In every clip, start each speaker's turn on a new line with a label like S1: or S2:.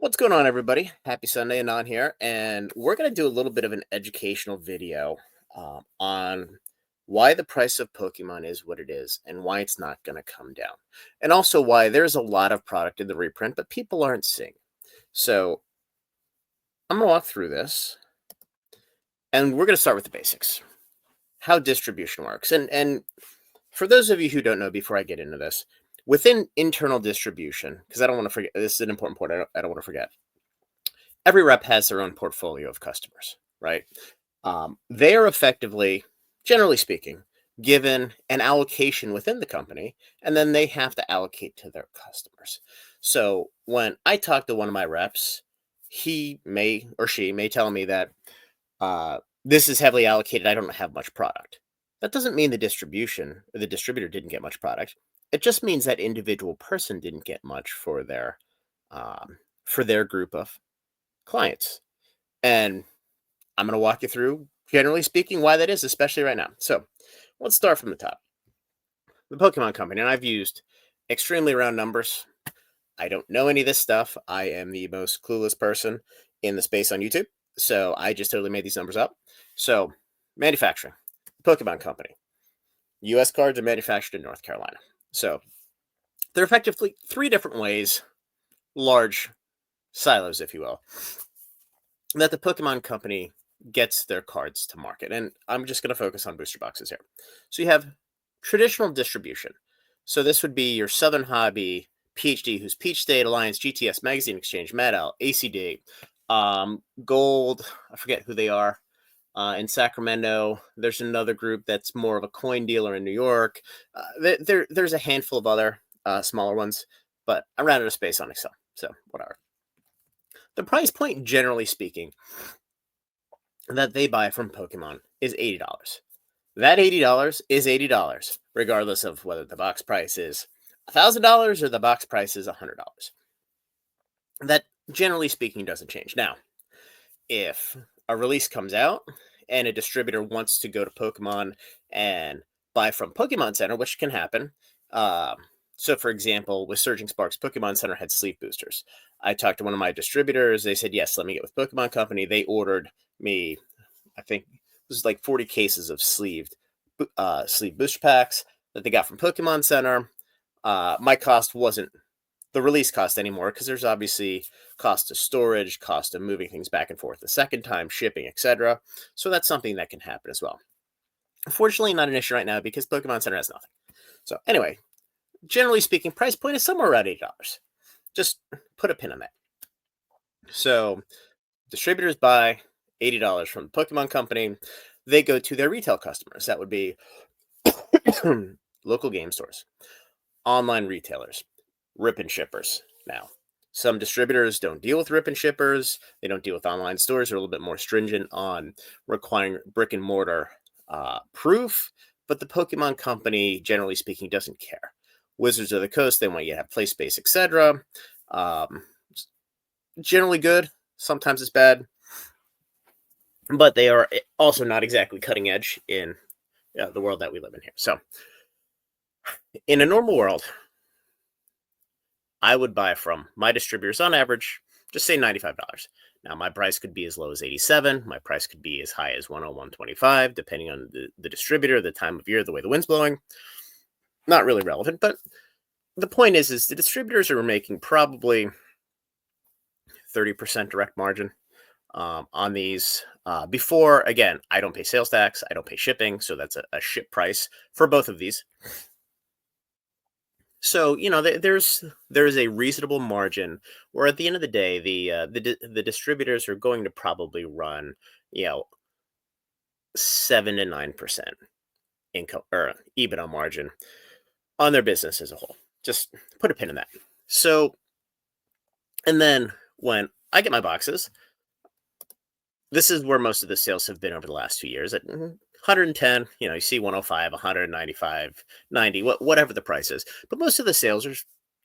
S1: What's going on, everybody? Happy Sunday, Anon here, and we're going to do a little bit of an educational video on why the price of Pokemon is what it is and why it's not going to come down, and also why there's a lot of product in the reprint, but people aren't seeing. So I'm going to walk through this, and we're going to start with the basics: how distribution works, and for those of you who don't know, before I get into this, within internal distribution, because I don't want to forget, this is an important point. I don't want to forget. Every rep has their own portfolio of customers, right? They are effectively, generally speaking, given an allocation within the company, and then they have to allocate to their customers. So when I talk to one of my reps, he may or she may tell me that this is heavily allocated. I don't have much product. That doesn't mean the distribution or the distributor didn't get much product. It just means that individual person didn't get much for their group of clients. And I'm going to walk you through, generally speaking, why that is, especially right now. So let's start from the top. The Pokemon Company, and I've used extremely round numbers. I don't know any of this stuff. I am the most clueless person in the space on YouTube. So I just totally made these numbers up. So manufacturing, Pokemon Company. US cards are manufactured in North Carolina. So they're effectively three different ways, large silos, if you will, that the Pokemon Company gets their cards to market. And I'm just going to focus on booster boxes here. So you have traditional distribution. So this would be your Southern Hobby, PhD, who's Peach State, Alliance, GTS, Magazine Exchange, Madel, ACD, Gold, I forget who they are, in Sacramento. There's another group that's more of a coin dealer in New York. There's a handful of other smaller ones, but I ran out of space on Excel, so whatever. The price point, generally speaking, that they buy from Pokemon is $80. That $80 is $80, regardless of whether the box price is $1,000 or the box price is $100. That, generally speaking, doesn't change. Now, if a release comes out and a distributor wants to go to Pokemon and buy from Pokemon Center, which can happen. So, for example, with Surging Sparks, Pokemon Center had sleeve boosters. I talked to one of my distributors. They said, yes, let me get with Pokemon Company. They ordered me, I think it was like 40 cases of sleeve booster packs that they got from Pokemon Center. My cost wasn't the release cost anymore because there's obviously cost of storage, cost of moving things back and forth the second time, shipping, etc. So that's something that can happen as well. Unfortunately, not an issue right now because Pokemon Center has nothing. So anyway, generally speaking, price point is somewhere around $8. Just put a pin on that. So distributors buy $80 from the Pokemon Company. They go to their retail customers. That would be local game stores, online retailers, rip and shippers. Now, some distributors don't deal with rip and shippers. They don't deal with online stores. They're a little bit more stringent on requiring brick and mortar proof. But the Pokemon Company, generally speaking, doesn't care. Wizards of the Coast, they want you to have play space, etc. Generally good. Sometimes it's bad. But they are also not exactly cutting edge in the world that we live in here. So, in a normal world, I would buy from my distributors on average, just say $95. Now, my price could be as low as $87. My price could be as high as $101.25, depending on the distributor, the time of year, the way the wind's blowing. Not really relevant, but the point is the distributors are making probably 30% direct margin on these. Before, again, I don't pay sales tax, I don't pay shipping, so that's a ship price for both of these. So there's a reasonable margin where at the end of the day, the distributors are going to probably run 7 to 9% income or EBITDA margin on their business as a whole. Just put a pin in that. So, and then when I get my boxes, this is where most of the sales have been over the last 2 years at 110, you see 105, 195, 90, whatever the price is. But most of the sales are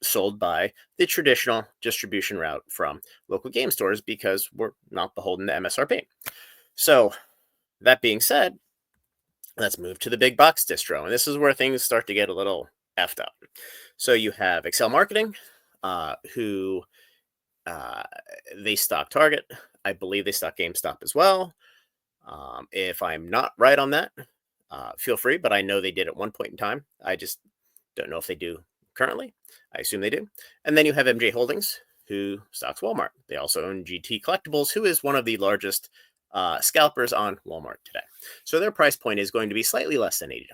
S1: sold by the traditional distribution route from local game stores because we're not beholden to MSRP. So that being said, let's move to the big box distro. And this is where things start to get a little effed up. So you have Excel Marketing, who Uh, they stock Target. I believe they stock GameStop as well. If I'm not right on that, feel free, but I know they did at one point in time. I just don't know if they do currently. I assume they do. And then you have MJ Holdings, who stocks Walmart. They also own GT Collectibles, who is one of the largest scalpers on Walmart today. So their price point is going to be slightly less than $80.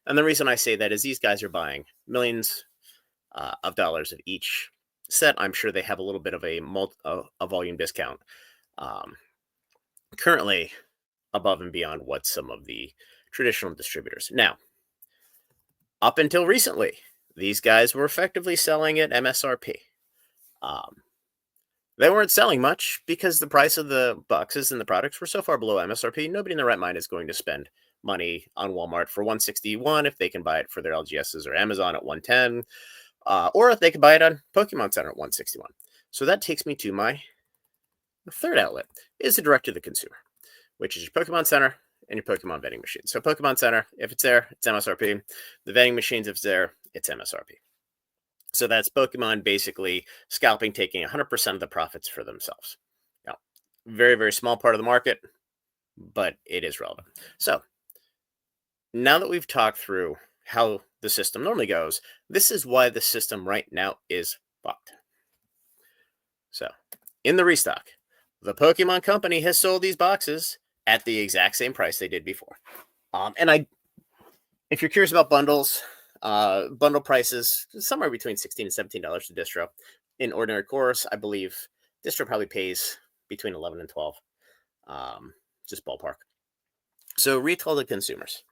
S1: And the reason I say that is these guys are buying millions of dollars of each set. I'm sure they have a little bit of a volume discount currently above and beyond what some of the traditional distributors. Now, up until recently, these guys were effectively selling at MSRP. Um, they weren't selling much because the price of the boxes and the products were so far below MSRP. Nobody in their right mind is going to spend money on Walmart for 161 if they can buy it for their LGSs or Amazon at 110, or if they can buy it on Pokemon Center at 161. So that takes me to my third outlet, is the direct to the consumer, which is your Pokemon Center and your Pokemon vending machine. So Pokemon Center, if it's there, it's MSRP. The vending machines, if it's there, it's MSRP. So that's Pokemon basically scalping, taking 100% of the profits for themselves. Now, very, very small part of the market, but it is relevant. So now that we've talked through how the system normally goes, this is why the system right now is fucked. So in the restock, the Pokemon company has sold these boxes at the exact same price they did before. If you're curious about bundles, bundle prices somewhere between $16 and $17 to distro. In ordinary course, I believe distro probably pays between 11 and 12, just ballpark. So retail to consumers,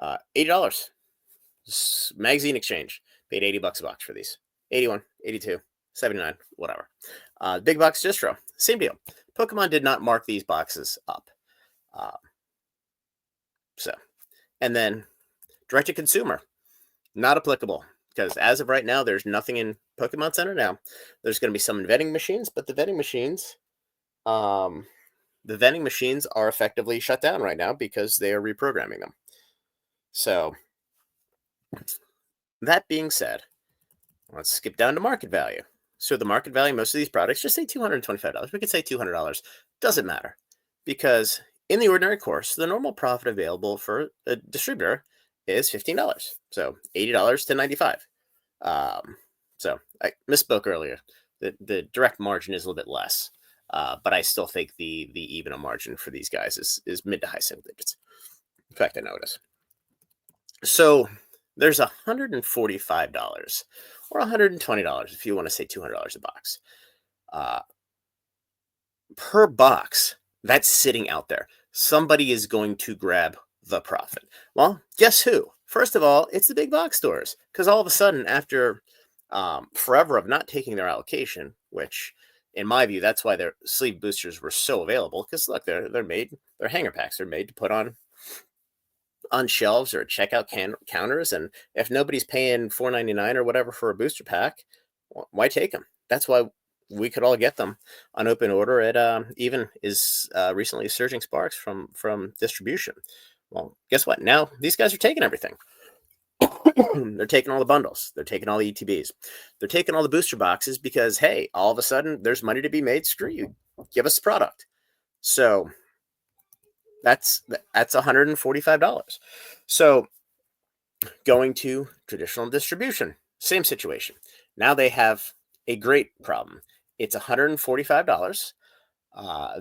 S1: $80. Magazine exchange paid $80 a box for these. 81, 82, 79, whatever. Big box distro, same deal. Pokemon did not mark these boxes up. And then direct to consumer, not applicable, because as of right now, there's nothing in Pokemon Center now. There's going to be some in vending machines, but the vending machines are effectively shut down right now because they are reprogramming them. So that being said, let's skip down to market value. So the market value, most of these products, just say $225. We could say $200. Doesn't matter, because in the ordinary course, the normal profit available for a distributor is $15. So $80 to $95. So I misspoke earlier. The direct margin is a little bit less, but I still think the even margin for these guys is mid to high single digits. In fact, I know it is. So there's $145 or $120 if you want to say $200 a box per box that's sitting out there. Somebody is going to grab the profit. Well, guess who? First of all, it's the big box stores, because all of a sudden, after forever of not taking their allocation, which in my view, that's why their sleeve boosters were so available, because look, they're hanger packs. They're made to put on shelves or checkout counters, and if nobody's paying $4.99 or whatever for a booster pack, why take them? That's why we could all get them on open order at even is recently surging sparks from distribution. Well, guess what? Now these guys are taking everything. They're taking all the bundles. They're taking all the ETBs. They're taking all the booster boxes because, hey, all of a sudden there's money to be made. Screw you. Give us the product. So that's $145. So going to traditional distribution, same situation. Now they have a great problem. It's $145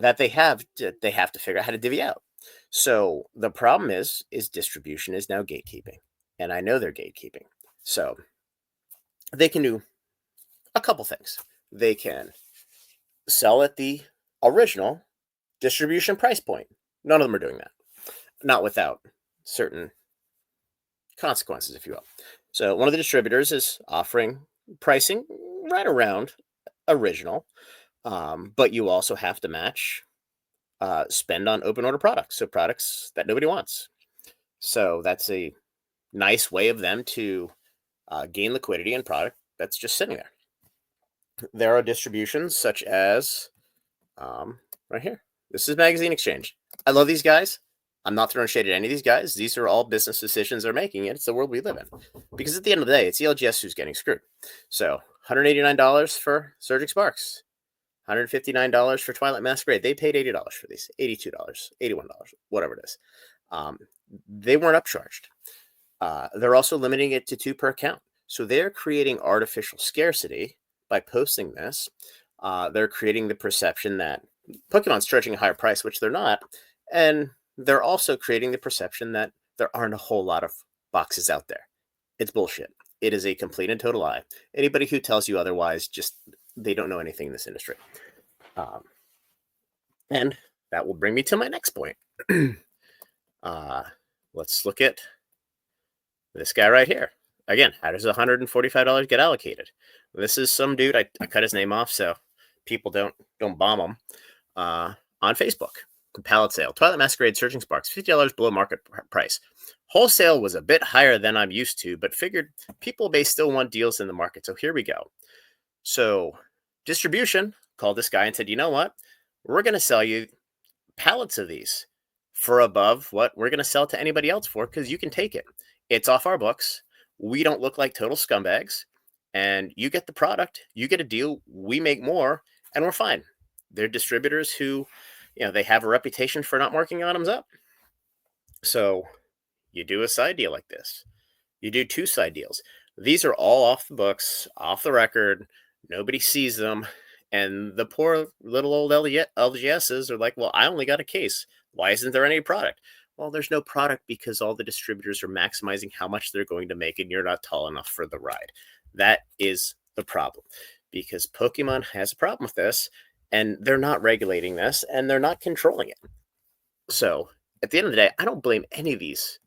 S1: that they have to figure out how to divvy out. So the problem is distribution is now gatekeeping, and I know they're gatekeeping. So they can do a couple things. They can sell at the original distribution price point. None of them are doing that, not without certain consequences, if you will. So one of the distributors is offering pricing right around original, but you also have to match spend on open order products, so products that nobody wants. So that's a nice way of them to gain liquidity in product that's just sitting there. There are distributions such as right here. This is Magazine Exchange. I love these guys. I'm not throwing shade at any of these guys. These are all business decisions they're making, and it's the world we live in. Because at the end of the day, it's the LGS who's getting screwed. So $189 for Surging Sparks. $159 for Twilight Masquerade. They paid $80 for these, $82, $81, whatever it is. Um, they weren't upcharged. They're also limiting it to two per account. So they're creating artificial scarcity by posting this. They're creating the perception that Pokemon's charging a higher price, which they're not. And they're also creating the perception that there aren't a whole lot of boxes out there. It's bullshit. It is a complete and total lie. Anybody who tells you otherwise, just they don't know anything in this industry. Um, and that will bring me to my next point. Let's look at this guy right here. Again, how does $145 get allocated? This is some dude. I cut his name off so people don't bomb him. On Facebook, pallet sale. Twilight Masquerade Searching Sparks, $50 below market price. Wholesale was a bit higher than I'm used to, but figured people may still want deals in the market. So here we go. So distribution called this guy and said, you know what? We're going to sell you pallets of these for above what we're going to sell to anybody else for because you can take it. It's off our books. We don't look like total scumbags. And you get the product. You get a deal. We make more. And we're fine. They're distributors who, they have a reputation for not marking items up. So you do a side deal like this. You do two side deals. These are all off the books, off the record. Nobody sees them. And the poor little old LGSs are like, well, I only got a case. Why isn't there any product? Well, there's no product because all the distributors are maximizing how much they're going to make, and you're not tall enough for the ride. That is the problem because Pokemon has a problem with this, and they're not regulating this, and they're not controlling it. So at the end of the day, I don't blame any of these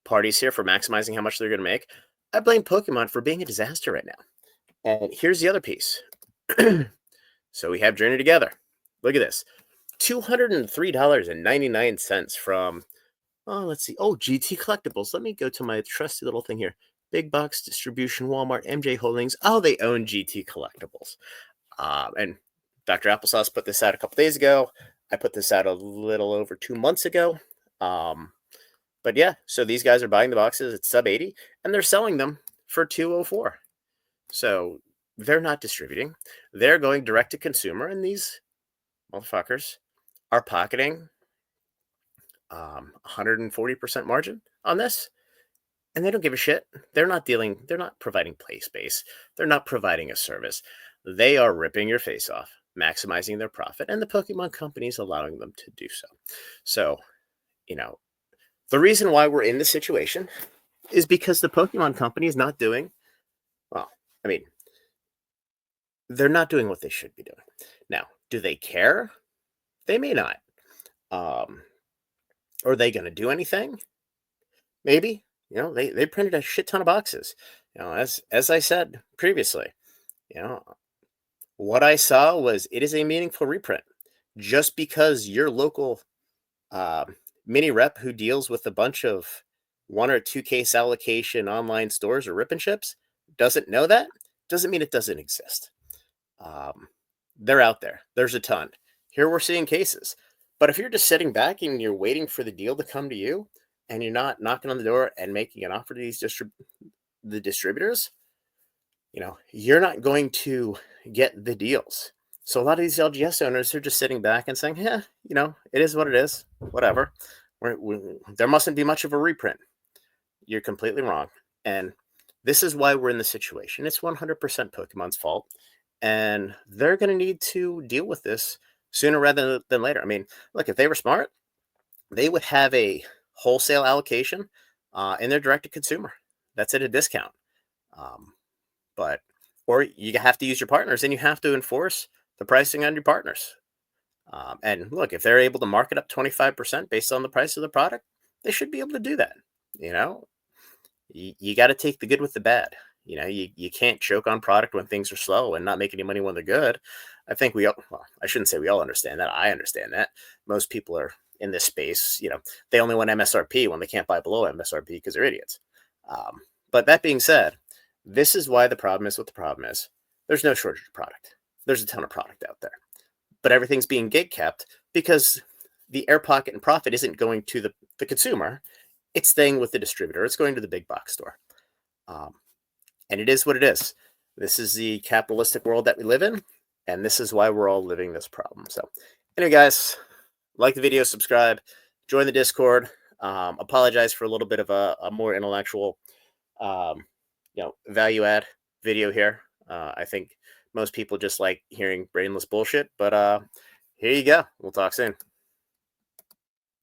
S1: parties here for maximizing how much they're going to make. I blame Pokemon for being a disaster right now. And here's the other piece. So we have Journey Together. Look at this. $203.99 from, let's see. Oh, GT Collectibles. Let me go to my trusty little thing here. Big Box Distribution, Walmart, MJ Holdings. Oh, they own GT Collectibles. And Dr. Applesauce put this out a couple days ago. I put this out a little over 2 months ago. But yeah, so these guys are buying the boxes at sub 80 and they're selling them for 204. So they're not distributing. They're going direct to consumer, and these motherfuckers are pocketing 140% margin on this. And they don't give a shit. They're not providing play space. They're not providing a service. They are ripping your face off, maximizing their profit, and the Pokemon company is allowing them to do so. So, the reason why we're in this situation is because the Pokemon company is not doing, they're not doing what they should be doing. Now, do they care? They may not. Are they going to do anything? Maybe. They printed a shit ton of boxes. As I said previously, what I saw was it is a meaningful reprint. Just because your local mini rep who deals with a bunch of 1 or 2 case allocation online stores or rip and ships doesn't know that, doesn't mean it doesn't exist. They're out there. There's a ton. Here we're seeing cases. But if you're just sitting back and you're waiting for the deal to come to you and you're not knocking on the door and making an offer to these the distributors, you're not going to get the deals. So a lot of these LGS owners are just sitting back and saying, yeah, it is what it is, whatever. There mustn't be much of a reprint. You're completely wrong. And this is why we're in the situation. It's 100% Pokemon's fault. And they're going to need to deal with this sooner rather than later. Look, if they were smart, they would have a wholesale allocation in their direct-to-consumer. That's at a discount. Or you have to use your partners, and you have to enforce the pricing on your partners. And look, if they're able to mark it up 25% based on the price of the product, they should be able to do that. You got to take the good with the bad. You can't choke on product when things are slow and not make any money when they're good. I think I shouldn't say we all understand that. I understand that. Most people are in this space. They only want MSRP when they can't buy below MSRP because they're idiots. But that being said, this is why the problem is what the problem is. There's no shortage of product. There's a ton of product out there. But everything's being gate kept because the air pocket and profit isn't going to the consumer. It's staying with the distributor. It's going to the big box store. And it is what it is. This is the capitalistic world that we live in. And this is why we're all living this problem. So, anyway, guys, like the video, subscribe, join the Discord. Apologize for a little bit of a more intellectual, um, value add video here. I think most people just like hearing brainless bullshit, but here you go. We'll talk soon.